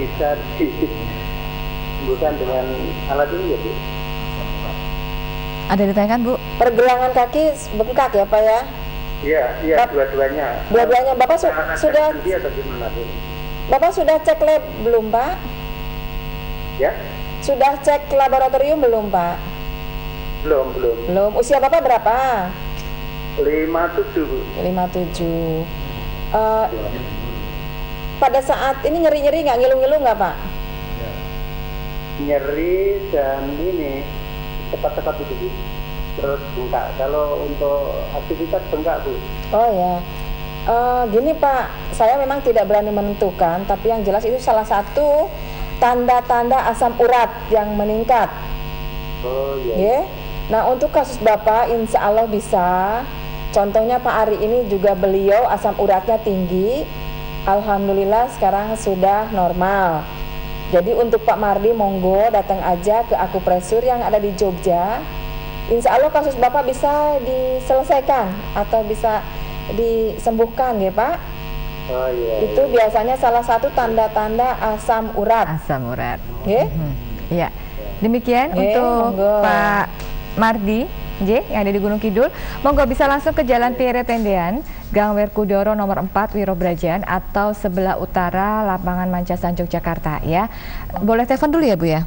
bisa disembuhkan dengan alat ini ya, Bu? Ada ditanyakan, Bu? Pergelangan kaki bengkak ya, Pak ya? Iya, dua-duanya. Dua-duanya. Bapak sudah atau gimana, Bu? Bapak sudah cek lab belum, Pak? Ya? Sudah cek laboratorium belum, Pak? Belum. Belum. Usia Bapak berapa? 57, Bu. 57. Pada saat ini nyeri-nyeri nggak, ngilu-ngilu nggak, Pak? Nyeri dan ini cepat-cepat itu, Bu. Terus bengkak. Kalau untuk aktivitas bengkak, Bu. Oh ya. Gini Pak, saya memang tidak berani menentukan, tapi yang jelas itu salah satu tanda-tanda asam urat yang meningkat. Oh iya. Yeah? Nah untuk kasus Bapak, insya Allah bisa. Contohnya Pak Ari ini juga beliau asam uratnya tinggi. Alhamdulillah sekarang sudah normal. Jadi untuk Pak Mardi monggo datang aja ke akupresur yang ada di Jogja. Insya Allah kasus Bapak bisa diselesaikan atau bisa disembuhkan ya Pak. Oh iya. Itu biasanya salah satu tanda-tanda asam urat. Asam urat. Oke? Iya. Demikian untuk monggo. Pak Mardi yang ada di Gunung Kidul. Monggo bisa langsung ke Jalan Pierre Tendean, Gang Werkudara nomor 4 Wirobrajan atau sebelah utara Lapangan Mancasan Yogyakarta ya. Boleh telepon dulu ya Bu ya?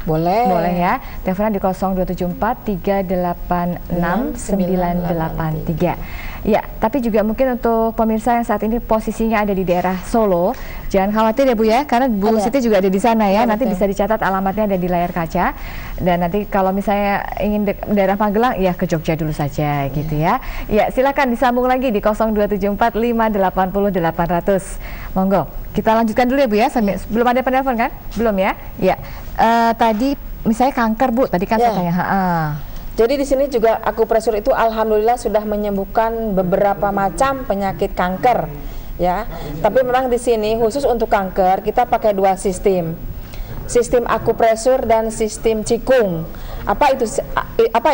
Boleh. Boleh ya. Teleponnya di 0274 386 983. Ya, tapi juga mungkin untuk pemirsa yang saat ini posisinya ada di daerah Solo, jangan khawatir ya Bu ya, karena Bu Siti juga ada di sana ya. Nanti bisa dicatat alamatnya ada di layar kaca. Dan nanti kalau misalnya ingin daerah Magelang, ya ke Jogja dulu saja gitu ya. Ya, silakan disambung lagi di 0274 580 800. Monggo, kita lanjutkan dulu ya Bu ya. Sambil, belum ada penelpon kan? Belum ya? Ya. Tadi misalnya kanker Bu, tadi kan saya tanya. Jadi di sini juga akupresur itu alhamdulillah sudah menyembuhkan beberapa macam penyakit kanker ya. Tapi memang di sini khusus untuk kanker kita pakai dua sistem. Sistem akupresur dan sistem cikung. Apa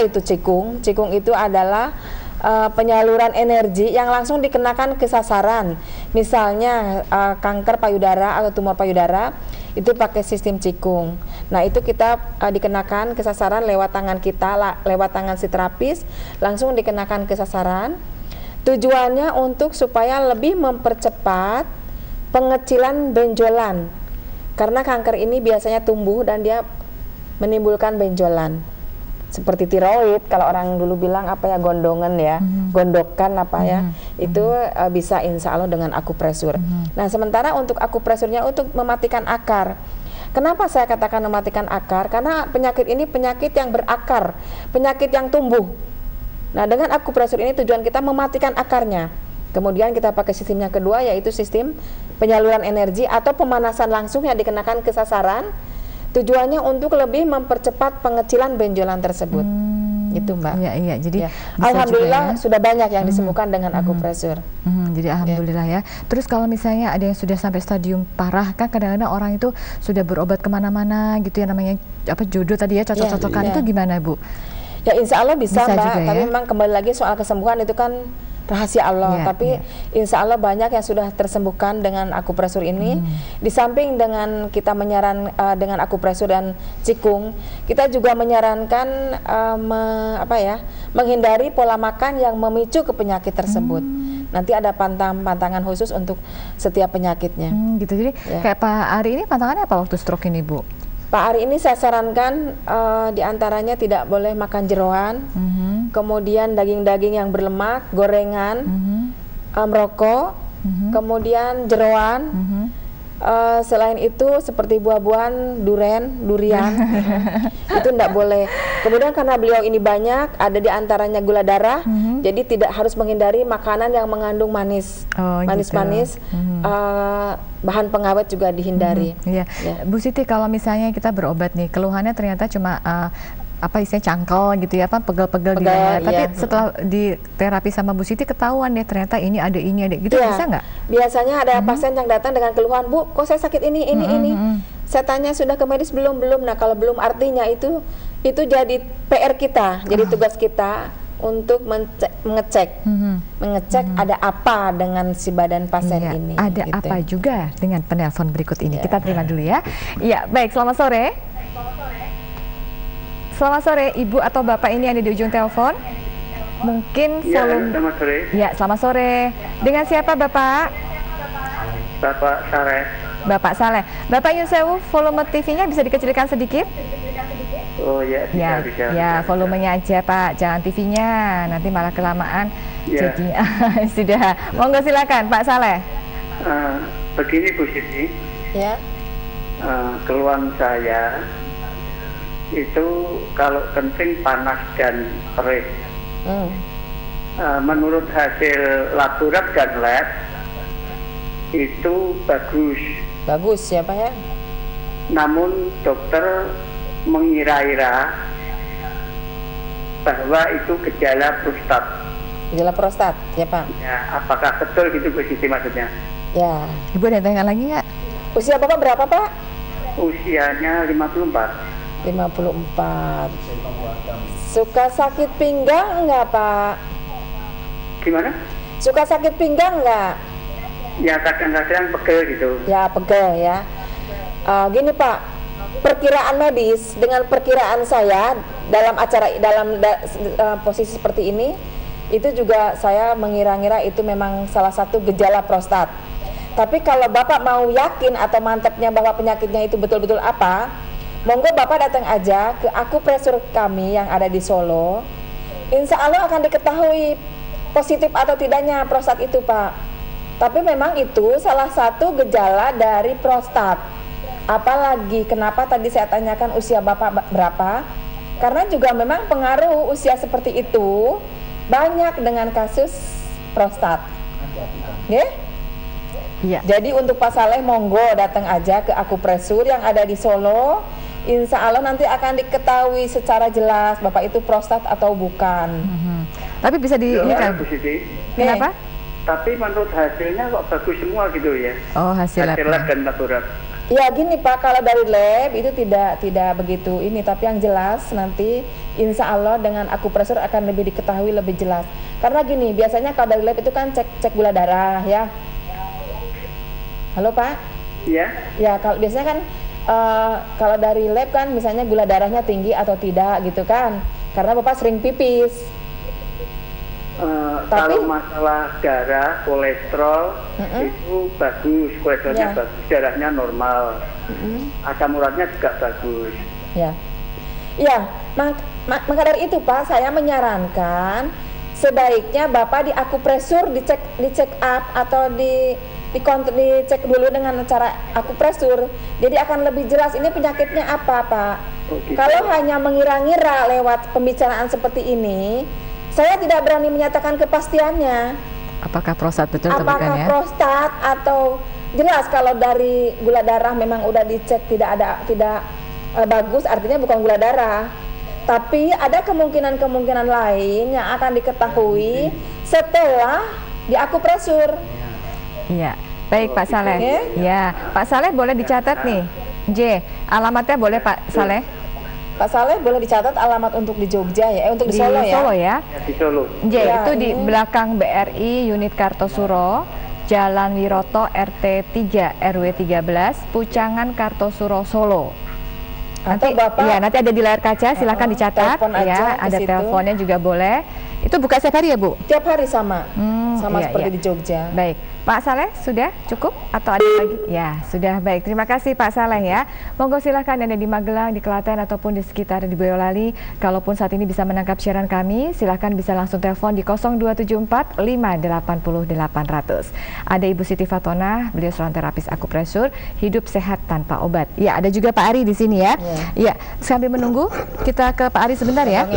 itu cikung? Cikung itu adalah penyaluran energi yang langsung dikenakan ke sasaran. Misalnya kanker payudara atau tumor payudara itu pakai sistem cikung. Nah itu kita dikenakan ke sasaran lewat tangan kita, lewat tangan si terapis, langsung dikenakan ke sasaran. Tujuannya untuk supaya lebih mempercepat pengecilan benjolan. Karena kanker ini biasanya tumbuh dan dia menimbulkan benjolan. Seperti tiroid, kalau orang dulu bilang apa ya, gondongan ya, gondokan apa ya, itu bisa insya Allah dengan akupresur. Nah sementara untuk akupresurnya untuk mematikan akar. Kenapa saya katakan mematikan akar? Karena penyakit ini penyakit yang berakar, penyakit yang tumbuh. Nah dengan akupresur ini tujuan kita mematikan akarnya. Kemudian kita pakai sistem yang kedua, yaitu sistem penyaluran energi atau pemanasan langsung yang dikenakan ke sasaran. Tujuannya untuk lebih mempercepat pengecilan benjolan tersebut. Itu Mbak. Iya, jadi alhamdulillah sudah banyak yang disembuhkan dengan akupresur. Jadi alhamdulillah ya. Terus kalau misalnya ada yang sudah sampai stadium parah, kan kadang-kadang orang itu sudah berobat kemana-mana gitu ya, namanya apa jodoh tadi ya, cocok-cocokan itu gimana Bu? Ya insya Allah bisa Mbak, juga, tapi ya? memang kembali lagi soal kesembuhan itu kan rahasia Allah, tapi insya Allah banyak yang sudah tersembuhkan dengan akupresur ini. Di samping dengan kita dengan akupresur dan cikung, kita juga menyarankan menghindari pola makan yang memicu ke penyakit tersebut. Nanti ada pantangan khusus untuk setiap penyakitnya. Gitu. Jadi kayak Pak Ari ini pantangannya apa waktu stroke ini Bu? Pak Ari ini saya sarankan diantaranya tidak boleh makan jeroan, kemudian daging-daging yang berlemak, gorengan, merokok, kemudian jeroan. Selain itu seperti buah-buahan, durian, itu tidak boleh. Kemudian karena beliau ini banyak, ada diantaranya gula darah, jadi tidak harus menghindari makanan yang mengandung manis, manis-manis. Bahan pengawet juga dihindari. Bu Siti, kalau misalnya kita berobat nih, keluhannya ternyata cuma istilahnya cangkel gitu ya, pegel-pegel di leher. Tapi setelah di terapi sama Bu Siti ketahuan ya ternyata ini ada gitu, bisa nggak? Biasanya ada pasien yang datang dengan keluhan, Bu, kok saya sakit ini. Saya tanya sudah ke medis belum? Nah kalau belum artinya itu jadi PR kita, jadi tugas kita untuk mengecek ada apa dengan si badan pasien Iya, ini. ada gitu. apa juga dengan penelpon berikut ini. Kita terima dulu ya. Iya, baik, selamat sore. Selamat sore, Ibu atau Bapak ini ada di ujung telepon. Mungkin Ya, volume. selamat sore. Ya, selamat sore. Dengan siapa Bapak? Bapak Sareh. Bapak Saleh. Bapak Yun Sewu, volume TV-nya bisa dikecilkan sedikit? Oh ya, Ya, bisa. volumenya aja Pak, jangan TV-nya, nanti malah kelamaan. Ya. Jadinya sudah. Monggo silakan Pak Saleh. Begini Bu Siti, Ya. keluhan saya itu kalau kencing panas dan perih. Hmm. Menurut hasil laborat dan lab itu bagus. Bagus ya Pak ya. Namun dokter mengira-ira bahwa itu gejala prostat. Gejala prostat ya Pak. Ya, apakah betul gitu Bu Siti maksudnya? Ya. Ibu ada tanya lagi nggak? Usia Bapak berapa Pak? Usianya 54. 54. Suka sakit pinggang enggak Pak? Gimana? Suka sakit pinggang enggak? Ya kadang-kadang pegel gitu. Ya pegel ya. Gini Pak, perkiraan medis dengan perkiraan saya dalam posisi seperti ini, itu juga saya mengira-ngira itu memang salah satu gejala prostat. Tapi kalau Bapak mau yakin atau mantapnya bahwa penyakitnya itu betul-betul apa, monggo Bapak datang aja ke akupresur kami yang ada di Solo. Insya Allah akan diketahui positif atau tidaknya prostat itu Pak. Tapi memang itu salah satu gejala dari prostat. Apalagi kenapa tadi saya tanyakan usia Bapak berapa? Karena juga memang pengaruh usia seperti itu banyak dengan kasus prostat. Oke? Iya. Jadi untuk Pak Saleh monggo datang aja ke akupresur yang ada di Solo. Insya Allah nanti akan diketahui secara jelas Bapak itu prostat atau bukan. Tapi bisa di ini kan? Bu Siti. Kenapa? Tapi menurut hasilnya kok bagus semua gitu ya. Oh, hasil Hasil lab. lab dan laborat. Ya gini Pak, kalau dari lab itu tidak begitu ini, tapi yang jelas nanti insya Allah dengan akupresur akan lebih diketahui lebih jelas. Karena gini, biasanya kalau dari lab itu kan cek gula darah ya. Halo Pak? Ya. Ya kalau biasanya kan kalau dari lab kan misalnya gula darahnya tinggi atau tidak gitu kan, karena Bapak sering pipis. Kalau masalah darah, kolesterol itu bagus, kolesterolnya Ya. bagus, darahnya normal, asam uratnya juga bagus. Ya, ya. Maka dari itu Pak, saya menyarankan sebaiknya Bapak di akupresur dicek up atau dicek dulu dengan cara akupresur. Jadi akan lebih jelas ini penyakitnya apa Pak. Oh, gitu. Kalau hanya mengira-ngira lewat pembicaraan seperti ini, saya tidak berani menyatakan kepastiannya. Apakah prostat betul atau bukan Apakah ya? prostat atau jelas kalau dari gula darah memang udah dicek tidak bagus, artinya bukan gula darah. Tapi ada kemungkinan lain yang akan diketahui setelah di akupresur. Iya. Baik Pak Saleh. Oke. Ya, Pak Saleh boleh dicatat nih. J, alamatnya boleh Pak Saleh? Pak Saleh boleh dicatat alamat untuk di Jogja ya, untuk di Di Solo ya. Solo ya. Ya, di Solo. J, Ya, itu di ini. belakang BRI unit Kartosuro, Jalan Wiroto RT 3 RW 13, Pucangan Kartosuro Solo. Atau Bapak nanti ada di layar kaca, silakan dicatat telepon aja ya, ke ada situ. teleponnya juga boleh. Itu buka setiap hari ya, Bu? tiap hari sama Iya, seperti iya. di Jogja. Baik, Pak Saleh sudah cukup atau ada lagi? Ya, sudah baik. Terima kasih Pak Saleh ya. Monggo silahkan Anda di Magelang, di Klaten ataupun di sekitar di Boyolali. Kalaupun saat ini bisa menangkap siaran kami, silahkan bisa langsung telepon di 0274 580 800. Ada Ibu Siti Fatona, beliau seorang terapis akupresur, hidup sehat tanpa obat. Ya, ada juga Pak Ari di sini ya. Iya, sambil menunggu kita ke Pak Ari sebentar ya.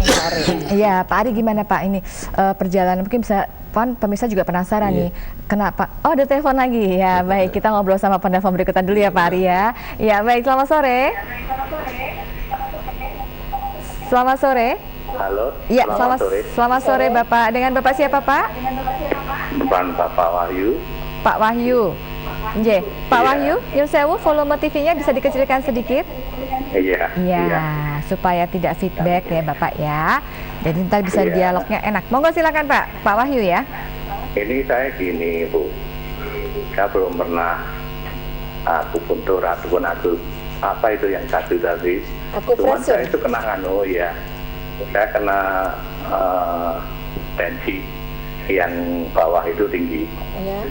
Iya, Pak Ari gimana Pak ini perjalanan mungkin bisa pemirsa juga penasaran nih, kenapa? Oh, ada telepon lagi ya. Baik, kita ngobrol sama penelpon berikutnya dulu ya Pak Ari ya. Ya, baik, selamat sore. Selamat sore. Halo. Iya, selamat sore Bapak. Dengan Bapak siapa Pak? Depan Bapak Wahyu. Pak Wahyu. J, Pak Wahyu, Yun Sewu, volume TV-nya bisa dikecilkan sedikit? Iya. Iya, supaya tidak feedback ya Bapak ya. Jadi ntar bisa Iya. dialognya enak. Monggo silakan Pak Wahyu ya. Ini saya gini Bu, saya belum pernah akupuntur ataupun apa itu yang satu tadi. Cuman Akupressure. saya itu kena ya, saya kena tensi yang bawah itu tinggi. Ya.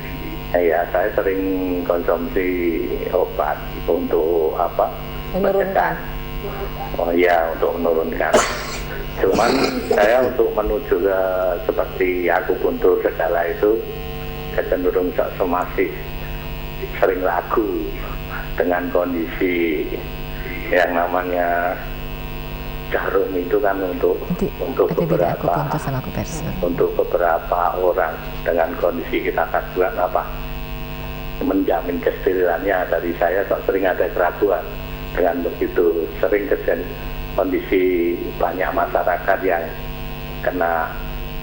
Ya, saya sering konsumsi obat untuk apa? Menurunkan. Oh iya, untuk menurunkan. Cuman saya untuk menuju ke seperti akupuntur segala itu cenderung masih sering ragu dengan kondisi yang namanya jarum itu kan untuk beberapa orang dengan kondisi kita kasuan apa menjamin kesterilannya. Dari saya sering ada keraguan dengan begitu sering kondisi banyak masyarakat yang kena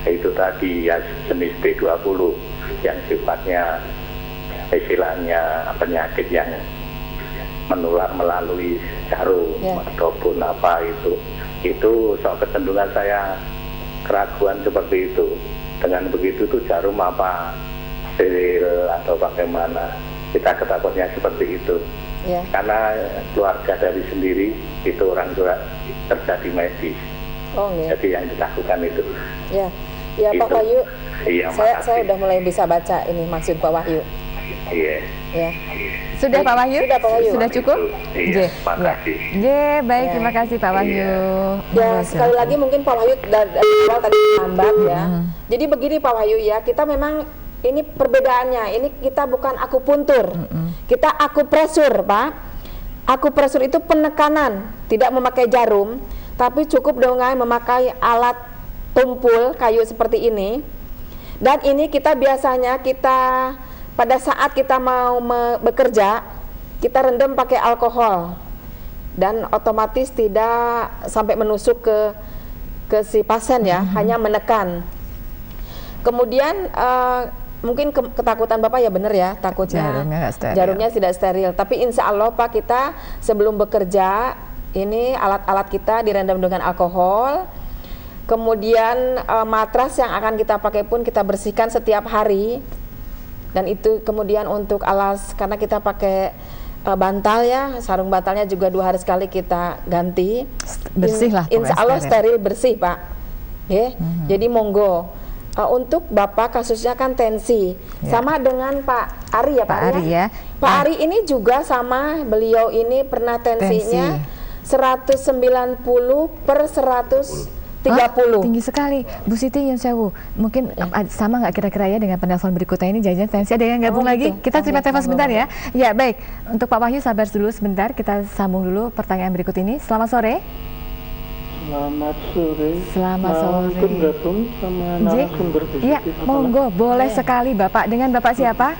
itu tadi ya jenis B20 yang sifatnya istilahnya penyakit yang menular melalui jarum ataupun apa itu soal kecenderungan saya keraguan seperti itu. Dengan begitu tuh jarum apa steril atau bagaimana, kita ketakutnya seperti itu. Karena keluarga dari sendiri itu orang tua kerja di medis. Jadi yang dilakukan itu. Ya Pak Wahyu. Iya, saya udah mulai bisa baca ini maksud Pak Wahyu. Iya. Ya. Sudah Pak Wahyu? Sudah Pak Wahyu. Sudah cukup? Iya, makasih. Baik, terima kasih Pak Wahyu. Ya, sekali lagi mungkin Pak Wahyu dari awal tadi lambat ya. Jadi begini Pak Wahyu ya, kita memang ini perbedaannya, ini kita bukan akupuntur, kita akupressure Pak. Akupressure itu penekanan, tidak memakai jarum, tapi cukup dengan memakai alat tumpul kayu seperti ini. Dan ini kita biasanya pada saat kita mau bekerja, kita rendam pakai alkohol dan otomatis tidak sampai menusuk ke si pasien ya, hanya menekan. Kemudian mungkin ketakutan Bapak ya benar ya, takutnya jarumnya tidak steril. Tapi insya Allah Pak, kita sebelum bekerja ini alat-alat kita direndam dengan alkohol. Kemudian matras yang akan kita pakai pun kita bersihkan setiap hari. Dan itu kemudian untuk alas, karena kita pakai bantal ya, sarung bantalnya juga 2 hari sekali kita ganti. Bersih lah. Insya Allah steril bersih Pak. Jadi monggo. Untuk Bapak kasusnya kan tensi, sama dengan Pak Ari ya Pak Ari ya. Pak Ari ini juga sama, beliau ini pernah tensinya 190/130. Tinggi sekali. Bu Siti Yun Sewu, mungkin sama nggak kira-kira ya dengan penelpon berikutnya ini, jangan tensi ada yang gabung lagi. Kita terima telepon sebentar ya. Ya baik, untuk Pak Wahyu sabar dulu sebentar, kita sambung dulu pertanyaan berikut ini. Selamat sore. Selamat sore. Selamat sore. Mungkin gabung sama narasumber Bu Siti. Iya, monggo, boleh sekali Bapak. Dengan Bapak siapa?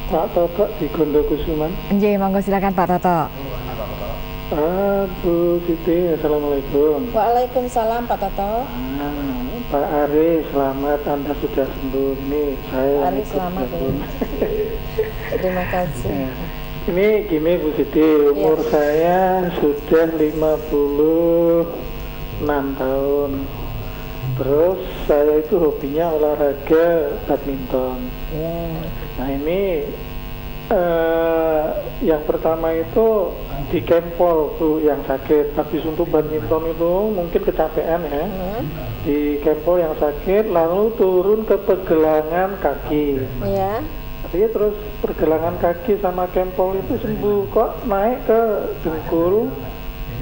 Pak Toto di Gondokusuman. Monggo silakan Pak Toto. Bu Siti, assalamualaikum. Waalaikumsalam Pak Toto. Pak Ari, selamat Anda sudah sembuh. Nih, saya Ari selamat ya. Terima kasih. Ini gini Bu Siti, umur saya sudah 56 tahun. Terus saya itu hobinya olahraga badminton. Nah ini yang pertama itu di Kempol Bu yang sakit. Habis untuk badminton itu mungkin kecapean ya. Di Kempol yang sakit, lalu turun ke pergelangan kaki. Tapi terus pergelangan kaki sama Kempol itu sembuh, kok naik ke dengkul.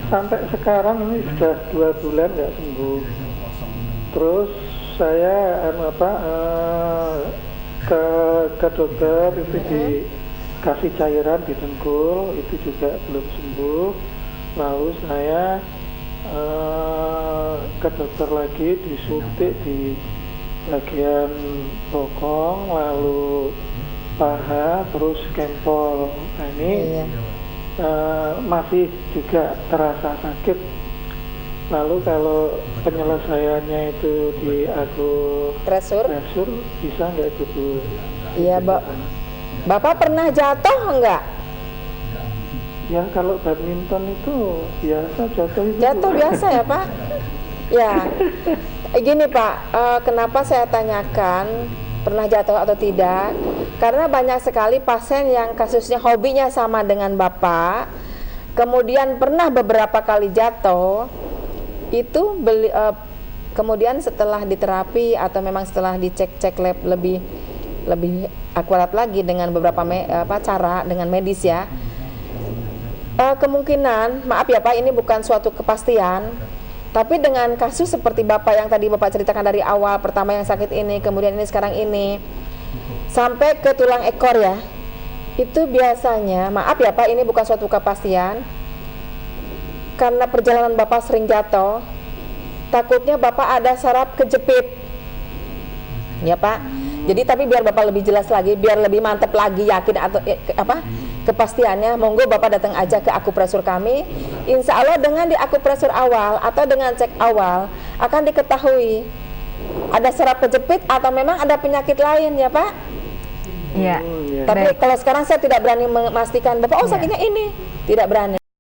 Sampai sekarang ini sudah 2 bulan nggak sembuh. Terus saya ke dokter itu dikasih cairan di dengkul, itu juga belum sembuh. Lalu saya ke dokter lagi, disuntik di bagian bokong, lalu paha, terus Kempol. Nah ini masih juga terasa sakit. Lalu kalau penyelesaiannya itu di akupressure bisa nggak itu Bu? Iya, Bapak pernah jatuh enggak? Ya kalau badminton itu biasa jatuh itu. Jatuh biasa ya Pak? Ya, gini Pak, kenapa saya tanyakan pernah jatuh atau tidak? Karena banyak sekali pasien yang kasusnya hobinya sama dengan Bapak, kemudian pernah beberapa kali jatuh, itu kemudian setelah diterapi atau memang setelah dicek-cek lab lebih akurat lagi dengan beberapa cara dengan medis ya. Kemungkinan, maaf ya Pak, ini bukan suatu kepastian, tapi dengan kasus seperti Bapak yang tadi Bapak ceritakan dari awal, pertama yang sakit ini, kemudian ini sekarang ini, sampai ke tulang ekor ya, itu biasanya, maaf ya Pak, ini bukan suatu kepastian, karena perjalanan Bapak sering jatuh, takutnya Bapak ada saraf kejepit, ya Pak. Jadi tapi biar Bapak lebih jelas lagi, biar lebih mantap lagi, yakin atau kepastiannya, monggo Bapak datang aja ke akupresur kami. Insya Allah dengan di akupresur awal atau dengan cek awal akan diketahui ada saraf kejepit atau memang ada penyakit lain ya Pak. Iya. Tapi kalau sekarang saya tidak berani memastikan Bapak sakitnya ini, tidak berani.